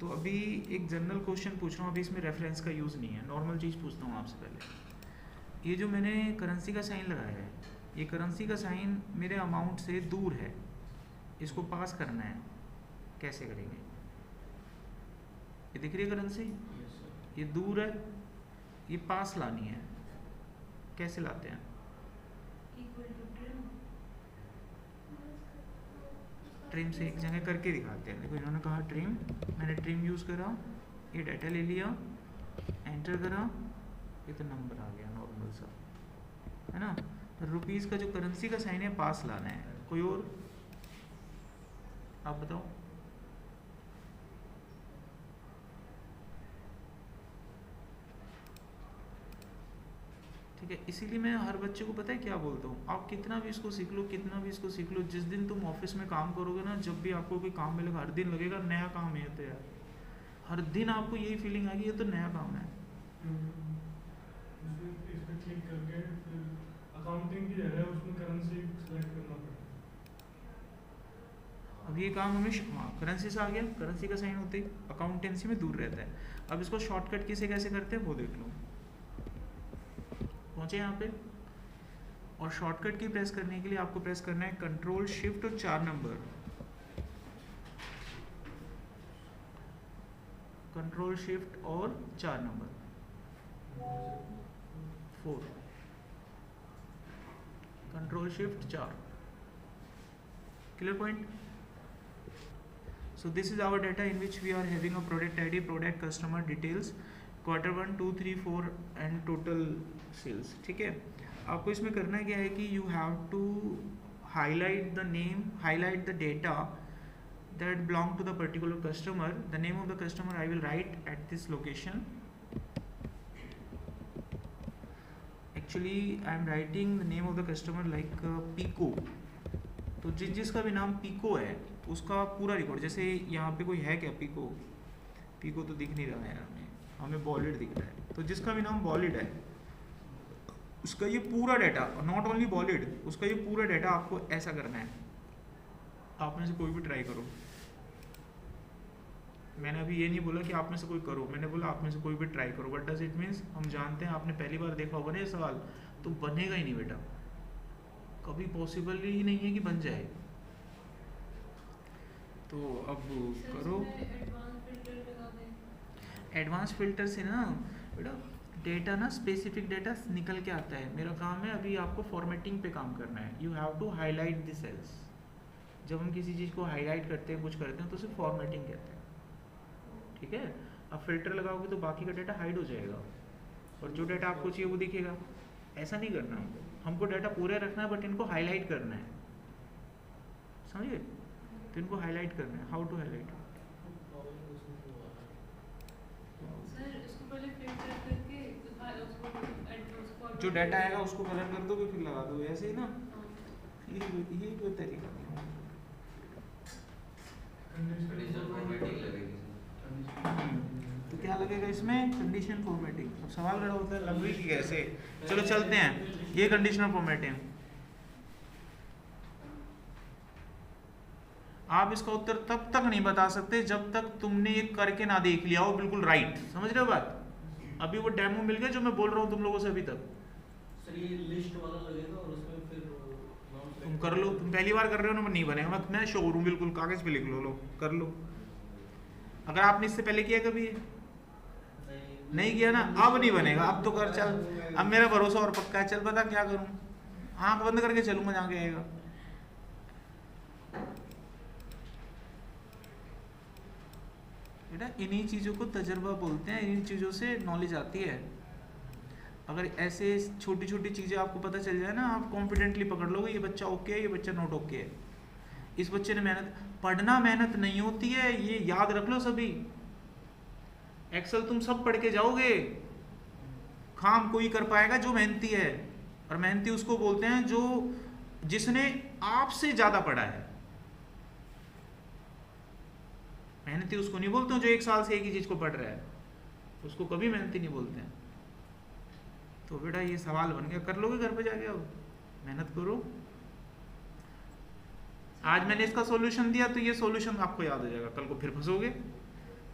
तो अभी एक जनरल क्वेश्चन पूछ रहा हूँ, अभी इसमें रेफरेंस का यूज़ नहीं है, नॉर्मल चीज़ पूछता हूँ आपसे पहले। ये जो मैंने करेंसी का साइन लगाया है, ये करेंसी का साइन मेरे अमाउंट से दूर है, इसको पास करना है, कैसे करेंगे? ये दिख रही है करेंसी, ये दूर है, ये पास लानी है, कैसे लाते हैं? ट्रिम से एक जगह करके दिखाते हैं। देखो इन्होंने कहा ट्रिम, मैंने ट्रिम यूज़ करा, ये डाटा ले लिया, एंटर करा, ये तो नंबर आ गया नॉर्मल सा, है ना? रुपीज़ का जो करेंसी का साइन है पास लाना है। कोई और आप बताओ? ठीक है, इसीलिए मैं हर बच्चे को पता है क्या बोलता हूँ, आप कितना भी इसको सीख लो, जिस दिन तुम ऑफिस में काम करोगे ना, जब भी आपको कोई काम मिलेगा, हर दिन लगेगा नया काम है तो यार, हर दिन आपको यही फीलिंग आएगी ये तो नया काम है। क्लिक करके फिर अकाउंटिंग की जगह उसमें करेंसी सेलेक्ट करना पड़ता है। अब ये काम हमें करेंसी से आ गया, करेंसी का साइन होते ही अकाउंटेंसी में दूर रहता है। अब इसको शॉर्टकट किसे कैसे करते हैं वो देख लो। पहुंचे यहाँ पे, और शॉर्टकट की प्रेस करने के लिए आपको प्रेस करना है कंट्रोल शिफ्ट और 4 नंबर, कंट्रोल शिफ्ट और 4 number 4, control shift 4। Clear point? So this is our data in which we are having a product ID, product customer details, quarter 1, 2, 3, 4 and total sales। ठीक है, आपको इसमें करना क्या है कि you have to highlight the name, highlight the data that belong to the particular customer. The name of the customer I will write at this location. Actually I am writing the name of the customer like Pico। तो जिसका भी नाम pico है उसका पूरा record, जैसे यहाँ पे कोई है क्या पीको? पीको तो दिख नहीं रहा है हमें बॉलिड दिख रहा है, तो जिसका भी नाम बॉलिड है उसका ये पूरा डाटा, नॉट ओनली बॉलिड, उसका ये पूरा डाटा आपको ऐसा करना है। आप में से कोई भी ट्राई करो, मैंने अभी ये नहीं बोला कि आप में से कोई करो, मैंने बोला आप में से कोई भी ट्राई करो। What does it means? हम जानते हैं, आपने पहली बार देखा होगा ना ये सवाल, तो बनेगा ही नहीं बेटा, कभी पॉसिबल ही नहीं है कि बन जाए। तो अब करो एडवांस फिल्टर से ना बेटा, डेटा ना स्पेसिफिक डेटा निकल के आता है। मेरा काम है अभी आपको फॉर्मेटिंग पे काम करना है। You have to highlight the cells. जब हम किसी चीज़ को हाईलाइट करते हैं, कुछ करते हैं, तो उसे फॉर्मेटिंग कहते हैं। ठीक है, अब फिल्टर लगाओगे तो बाकी का डाटा हाइड हो जाएगा और जो डाटा आपको चाहिए वो दिखेगा। ऐसा नहीं करना हमको डाटा पूरे रखना है, बट इनको हाईलाइट करना है, समझिए? तो इनको हाईलाइट करना है। How to highlight? जो डाटा आएगा उसको कलर कर दो, फिर लगा दो, ऐसे ही ना। यही कोई तरीका नहीं। तो क्या लगेगा इसमें? Condition formatting. अब सवाल खड़ा होता है लंबी की कैसे? चलो चलते हैं। ये कंडीशनल फॉर्मेटिंग, आप इसका उत्तर तब तक नहीं बता सकते जब तक तुमने ये करके ना देख लिया हो बिल्कुल राइट। समझ रहे हो बात? अभी वो डेमो मिल गया जो मैं बोल रहा हूँ तुम लोगों से अभी तक। सर ये लिस्ट वाला लगेगा और उसमें फिर तुम कर लो, तुम पहली बार कर रहे हो ना, नहीं बनेगा। मैं शो करूँ बिल्कुल, कागज पे लिख लो, लो कर लो। अगर आपने इससे पहले किया कभी, नहीं किया ना, अब नहीं बनेगा, अब तो कर चल, अब मेरा भरोसा और पक्का है, चल बता क्या करूं, आंख बंद करके चलूंगा जहाँ के आएगा। बेटा इन्हीं चीज़ों को तजर्बा बोलते हैं, इन चीज़ों से नॉलेज आती है। अगर ऐसे छोटी छोटी चीज़ें आपको पता चल जाए ना, आप कॉन्फिडेंटली पकड़ लोगे ये बच्चा ओके है, ये बच्चा नॉट ओके है, इस बच्चे ने मेहनत, पढ़ना मेहनत नहीं होती है, ये याद रख लो सभी। एक्सेल तुम सब पढ़ के जाओगे, काम कोई कर पाएगा जो मेहनती है, और मेहनती उसको बोलते हैं जो जिसने आपसे ज्यादा पढ़ा है। मेहनती उसको नहीं बोलते जो एक साल से एक ही चीज को पढ़ रहा है, उसको कभी मेहनती नहीं बोलते हैं। तो बेटा ये सवाल बन गया, कर लोगे घर पे जाके, अब मेहनत करो। आज मैंने इसका सॉल्यूशन दिया तो ये सॉल्यूशन आपको याद हो जाएगा, कल को फिर फंसोगे।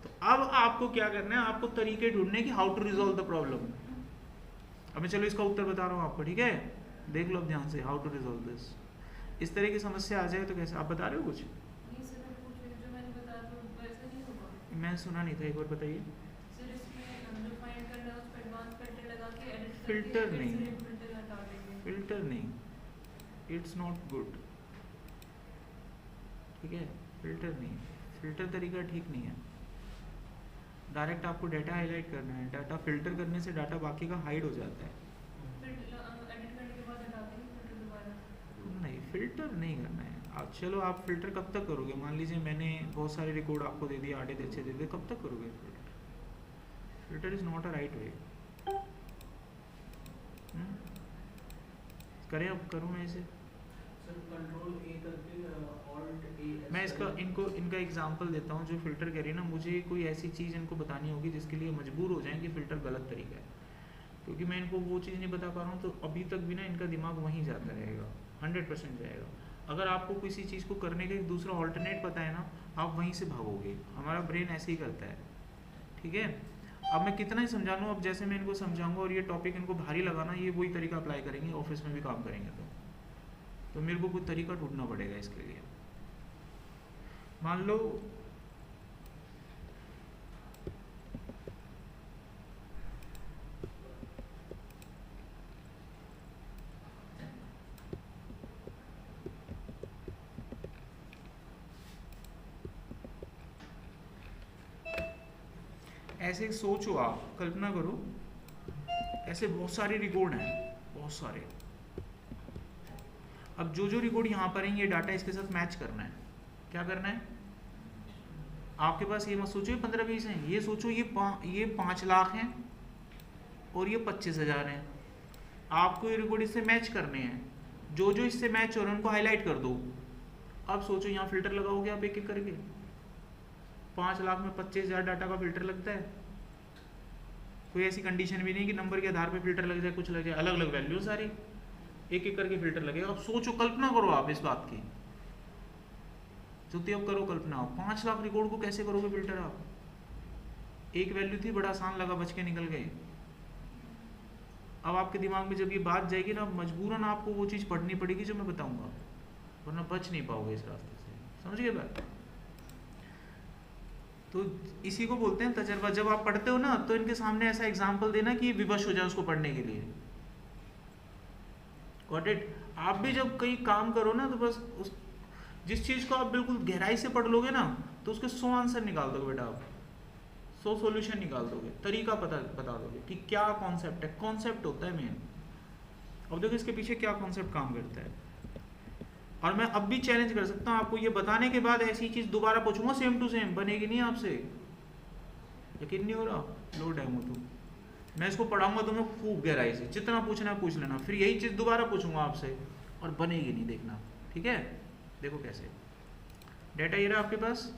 तो अब आपको क्या करना है, आपको तरीके ढूंढने की, how to resolve the problem. अब मैं चलो इसका उत्तर बता रहा हूँ आपको, ठीक है, देख लो अब ध्यान से, हाउ टू रिजॉल्व दिस। इस तरह की समस्या आ जाए तो कैसे, आप बता रहे हो कुछ? मैं सुना नहीं था, एक बार बताइए। फिल्टर नहीं, फिल्टर नहीं, इट्स नॉट गुड, ठीक है, फिल्टर नहीं, फिल्टर तरीका ठीक नहीं है। डायरेक्ट आपको डाटा हाईलाइट करना है, डाटा फिल्टर करने से डाटा बाकी का हाइड हो जाता है। नहीं, फिल्टर नहीं करना है। आप चलो, आप फिल्टर कब तक करोगे? मान लीजिए मैंने बहुत सारे रिकॉर्ड आपको दे दिए, आधे अच्छे दे दिए, कब तक करोगे filter? Filter is not a right way. करें, अब करूँ मैं इसे? कंट्रोल ए करके ऑल्ट ए, मैं इसका इनका एग्जांपल देता हूँ। जो फिल्टर कह रही है ना, मुझे कोई ऐसी चीज़ इनको बतानी होगी जिसके लिए मजबूर हो जाएं कि फ़िल्टर गलत तरीका है, क्योंकि मैं इनको वो चीज़ नहीं बता पा रहा हूँ, तो अभी तक भी ना इनका दिमाग वहीं जाता रहेगा, 100% जाएगा। अगर आपको किसी चीज़ को करने का एक दूसरा ऑल्टरनेट पता है ना, आप वहीं से भागोगे। हमारा ब्रेन ऐसे ही करता है, ठीक है। अब मैं कितना ही समझा लूँ, अब जैसे मैं इनको समझाऊंगा और ये टॉपिक इनको भारी लगाना, ये वही तरीका अप्लाई करेंगे, ऑफिस में भी काम करेंगे। तो मेरे को कोई तरीका ढूंढना पड़ेगा इसके लिए। मान लो ऐसे सोचो, आप कल्पना करो, ऐसे बहुत सारे रिकॉर्ड हैं, बहुत सारे। अब जो जो रिकॉर्ड यहाँ पर है, ये डाटा इसके साथ मैच करना है। क्या करना है? आपके पास ये मत सोचो ये 15-20 हैं, ये सोचो ये 5 लाख हैं और ये 25,000 हैं। आपको ये रिकॉर्ड इससे मैच करने हैं, जो जो इससे मैच हो रहे हैं उनको हाईलाइट कर दो। अब सोचो यहाँ फिल्टर लगाओगे आप एक एक करके, 5 लाख में 25,000 डाटा का फिल्टर लगता है? कोई ऐसी कंडीशन भी नहीं कि नंबर के आधार पर फिल्टर लग जाए, कुछ लग जाए, अलग अलग वैल्यू सारी, एक एक करके फिल्टर लगेगा। अब सोचो, कल्पना करो आप इस बात की, अब करो कल्पना, 5 लाख रिकॉर्ड को कैसे करोगे फिल्टर आप? एक वैल्यू थी, बड़ा आसान लगा, बच के निकल गए। अब आपके दिमाग में जब ये बात जाएगी ना, मजबूरन आपको वो चीज़ पढ़नी पड़ेगी जो मैं बताऊंगा, वरना बच नहीं पाओगे इस रास्ते से। समझ गए बात? तो इसी को बोलते हैं तजर्बा। जब आप पढ़ते हो ना, तो इनके सामने ऐसा एग्जाम्पल देना कि विवश हो जाए उसको पढ़ने के लिए। Got it? आप भी जब कहीं काम करो ना, तो बस जिस चीज़ को आप बिल्कुल गहराई से पढ़ लोगे ना, तो उसके 100 आंसर निकाल दोगे बेटा, आप 100 सॉल्यूशन निकाल दोगे, तरीका बता दोगे कि क्या कॉन्सेप्ट है। कॉन्सेप्ट होता है मेन। अब देखो इसके पीछे क्या कॉन्सेप्ट काम करता है। और मैं अब भी चैलेंज कर सकता हूँ आपको, ये बताने के बाद ऐसी चीज़ दोबारा पूछूंगा सेम टू सेम, बनेगी नहीं आपसे। यकीन नहीं हो रहा? लो डेमो तो मैं इसको पढ़ाऊंगा तुम्हें खूब गहराई से, जितना पूछना है पूछ लेना, फिर यही चीज़ दोबारा पूछूंगा आपसे और बनेगी नहीं, देखना, ठीक है। देखो कैसे। डेटा ये रहा आपके पास,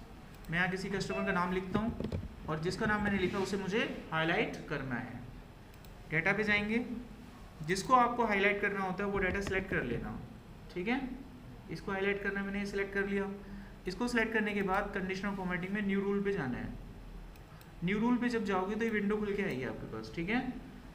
मैं यहाँ किसी कस्टमर का नाम लिखता हूँ और जिसका नाम मैंने लिखा उसे मुझे हाईलाइट करना है। डेटा पे जाएंगे, जिसको आपको हाईलाइट करना होता है वो डाटा सेलेक्ट कर लेना, ठीक है। इसको हाईलाइट करना मैंने सेलेक्ट कर लिया। इसको सेलेक्ट करने के बाद कंडीशनल फॉर्मेटिंग में न्यू रूल पे जाना है। न्यू रूल पे जब जाओगे तो ये विंडो खुल के आएगी आपके पास, ठीक है।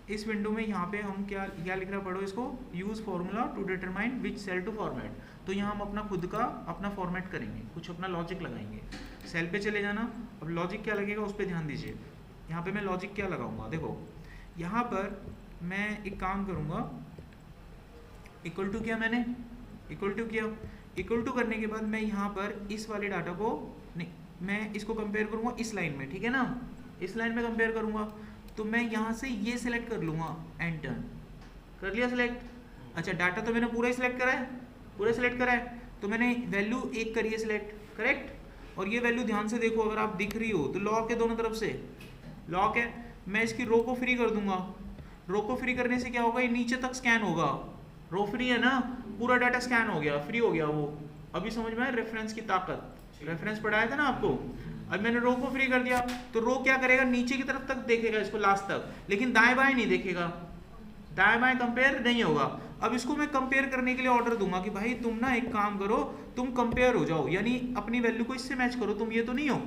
इस विंडो में यहाँ पे हम क्या लिख रहा, पढ़ो इसको, use formula to determine which cell to format. तो यहाँ हम अपना खुद का अपना फॉर्मेट करेंगे, कुछ अपना लॉजिक लगाएंगे। सेल पे चले जाना, अब लॉजिक क्या लगेगा उस पर ध्यान दीजिए। यहाँ पे मैं लॉजिक क्या लगाऊंगा, देखो यहाँ पर मैं एक काम करूंगा, इक्वल टू किया मैंने, इक्वल टू किया, इक्वल टू करने के बाद मैं यहाँ पर इस वाले डाटा को नहीं, मैं इसको कंपेयर करूंगा इस लाइन में, ठीक है ना, इस लाइन में कंपेयर करूंगा, तो मैं यहाँ से ये सिलेक्ट कर लूंगा, एंटर कर लिया सिलेक्ट। अच्छा डाटा तो मैंने पूरा ही सिलेक्ट करा है, पूरा सिलेक्ट करा है, तो मैंने वैल्यू 1 करी है सिलेक्ट, करेक्ट, और ये वैल्यू ध्यान से देखो, अगर आप दिख रही हो तो लॉक है दोनों तरफ से, लॉक है। मैं इसकी रो को फ्री कर दूंगा, रो को फ्री करने से क्या होगा, ये नीचे तक स्कैन होगा, रो फ्री है ना, पूरा डाटा स्कैन हो गया, फ्री हो गया वो। अभी समझ में आया रेफरेंस की ताकत, रेफरेंस पढ़ाया था ना आपको। अब मैंने रो को फ्री कर दिया तो रो क्या करेगा, नीचे की तरफ तक देखेगा इसको लास्ट तक, लेकिन दाएं बाएं नहीं देखेगा, दाएं बाएं कंपेयर नहीं होगा। अब इसको मैं कंपेयर करने के लिए ऑर्डर दूंगा कि भाई तुम ना एक काम करो, तुम कंपेयर हो जाओ, यानी अपनी वैल्यू को इससे मैच करो, तुम ये तो नहीं हो,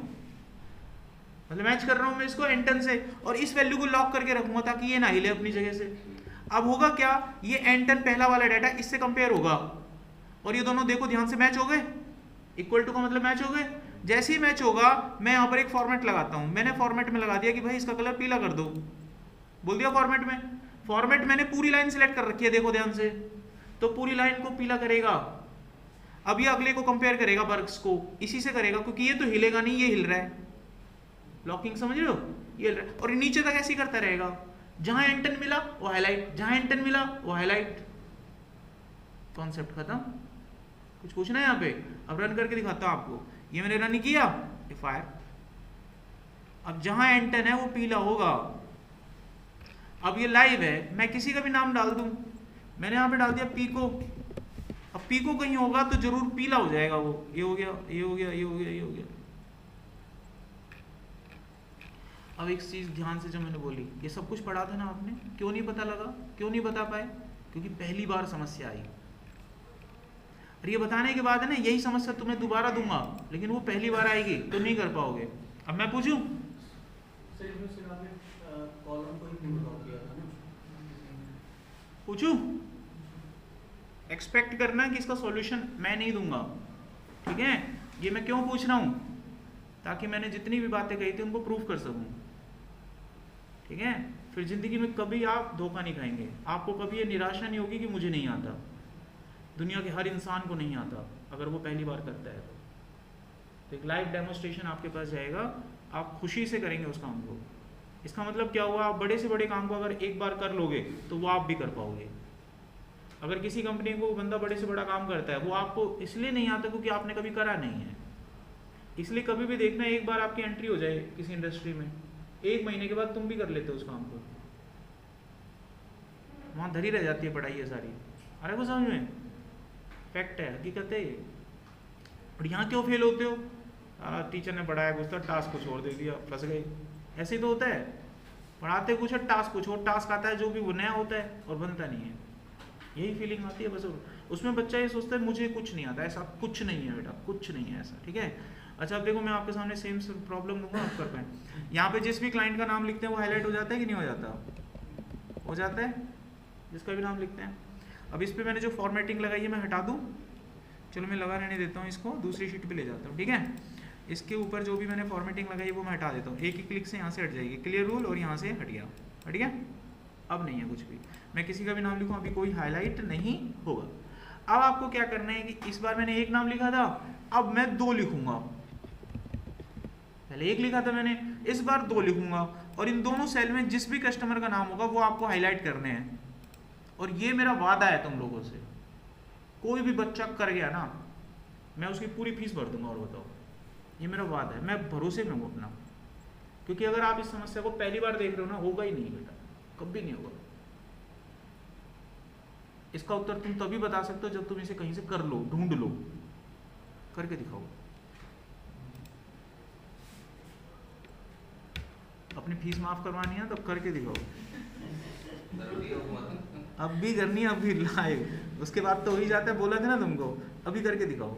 मतलब मैच कर रहा हूं मैं इसको एंटन से, और इस वैल्यू को लॉक करके रखूंगा ताकि ये ना हिले अपनी जगह से। अब होगा क्या, ये एंटन पहला वाला डाटा इससे कंपेयर होगा, और ये दोनों देखो ध्यान से मैच हो गए, इक्वल टू का मतलब मैच हो गए। जैसे ही मैच होगा मैं यहाँ पर एक फॉर्मेट लगाता हूँ, मैंने फॉर्मेट में लगा दिया कि भाई इसका कलर पीला कर दो, बोल दिया फॉर्मेट में। फॉर्मेट मैंने पूरी लाइन सिलेक्ट कर रखी है, देखो ध्यान से, तो पूरी लाइन को पीला करेगा। अब ये अगले को कंपेयर करेगा, वर्क्स को इसी से करेगा, क्योंकि ये तो हिलेगा नहीं, ये हिल रहा है, लॉकिंग समझ रहे हो, ये हिल रहा है, और नीचे तक ऐसे ही करता रहेगा, जहां एंटन मिला वो हाईलाइट, जहां एंटन मिला वो हाईलाइट, कॉन्सेप्ट खत्म। कुछ पूछना है यहाँ पे, अब रन करके दिखाता हूं आपको, ये मैंने रन किया, फायर, अब जहां एंटन है वो पीला होगा। अब ये लाइव है, मैं किसी का भी नाम डाल दूं, मैंने यहाँ पे डाल दिया पीको, अब पीको कहीं होगा तो जरूर पीला हो जाएगा वो, ये हो गया, ये हो गया, ये हो गया, ये हो गया। अब एक चीज ध्यान से जो मैंने बोली, ये सब कुछ पढ़ा था ना आपने, क्यों नहीं पता लगा, क्यों नहीं बता पाए, क्योंकि पहली बार समस्या आई, और ये बताने के बाद है ना, यही समस्या तुम्हें दोबारा दूंगा, लेकिन वो पहली बार आएगी तो नहीं कर पाओगे। अब मैं पूछूं, कॉलम को ही ड्रॉ किया था ना, पूछूं, एक्सपेक्ट करना कि इसका सॉल्यूशन मैं नहीं दूंगा, ठीक है, ये मैं क्यों पूछ रहा हूं, ताकि मैंने जितनी भी बातें कही थी उनको प्रूफ कर सकूं, ठीक है। फिर जिंदगी में कभी आप धोखा नहीं खाएंगे, आपको कभी ये निराशा नहीं होगी कि मुझे नहीं आता, दुनिया के हर इंसान को नहीं आता, अगर वो पहली बार करता है तो एक लाइव डेमोस्ट्रेशन आपके पास जाएगा, आप खुशी से करेंगे उस काम को। इसका मतलब क्या हुआ, आप बड़े से बड़े काम को अगर एक बार कर लोगे तो वो आप भी कर पाओगे। अगर किसी कंपनी को बंदा बड़े से बड़ा काम करता है, वो आपको इसलिए नहीं आता क्योंकि आपने कभी करा नहीं है, इसलिए कभी भी देखना, एक बार आपकी एंट्री हो जाए किसी इंडस्ट्री में, 1 महीने के बाद तुम भी कर लेते हो उस काम को, वहां धरी रह जाती है पढ़ाई है सारी। अरे वो समझ में, फैक्ट है, हकीकत है ये। और यहाँ क्यों फेल होते हो, टीचर ने पढ़ाया कुछ था, टास्क कुछ और दे दिया, फंस गए, ऐसे ही तो होता है, पढ़ाते कुछ है, टास्क कुछ और, टास्क आता है जो भी वो नया होता है और बनता नहीं है, यही फीलिंग आती है बस। उसमें बच्चा ये सोचता है मुझे कुछ नहीं आता, ऐसा कुछ नहीं है बेटा, कुछ नहीं है ऐसा, ठीक है। अच्छा अब देखो मैं आपके सामने सेम प्रॉब्लम दूंगा, आप कर पाए, यहाँ पे जिस भी क्लाइंट का नाम लिखते हैं वो हाईलाइट हो जाता है कि नहीं हो जाता, हो जाता है, जिसका भी नाम लिखते हैं। अब इस पे मैंने जो फॉर्मेटिंग लगाई है मैं हटा दूं, चलो मैं लगा रहने देता हूँ इसको, दूसरी शीट पे ले जाता हूँ, ठीक है। इसके ऊपर जो भी मैंने फॉर्मेटिंग लगाई है वो मैं हटा देता हूँ, एक ही क्लिक से यहाँ से हट जाएगी, क्लियर रूल, और यहाँ से हट गया, हट गया, अब नहीं है कुछ भी। मैं किसी का भी नाम लिखूँ अभी कोई हाईलाइट नहीं होगा। अब आपको क्या करना है कि इस बार मैंने एक नाम लिखा था, अब मैं 2 लिखूंगा, पहले 1 लिखा था मैंने, इस बार 2 लिखूंगा, और इन दोनों सेल में जिस भी कस्टमर का नाम होगा वो आपको हाईलाइट करने हैं। और ये मेरा वादा है तुम लोगों से, कोई भी बच्चा कर गया ना मैं उसकी पूरी फीस भर दूंगा, और बताओ, ये मेरा वादा है, मैं भरोसे में हूँ अपना, क्योंकि अगर आप इस समस्या को पहली बार देख रहे हो ना, होगा ही नहीं बेटा, कभी नहीं होगा। इसका उत्तर तुम तभी बता सकते हो जब तुम इसे कहीं से कर लो, ढूंढ लो, करके दिखाओ। अपनी फीस माफ करवानी है तो करके दिखाओ, अब भी करनी है, अभी लाइव, उसके बाद तो हो ही जाता है, बोला था ना तुमको, अभी करके दिखाओ।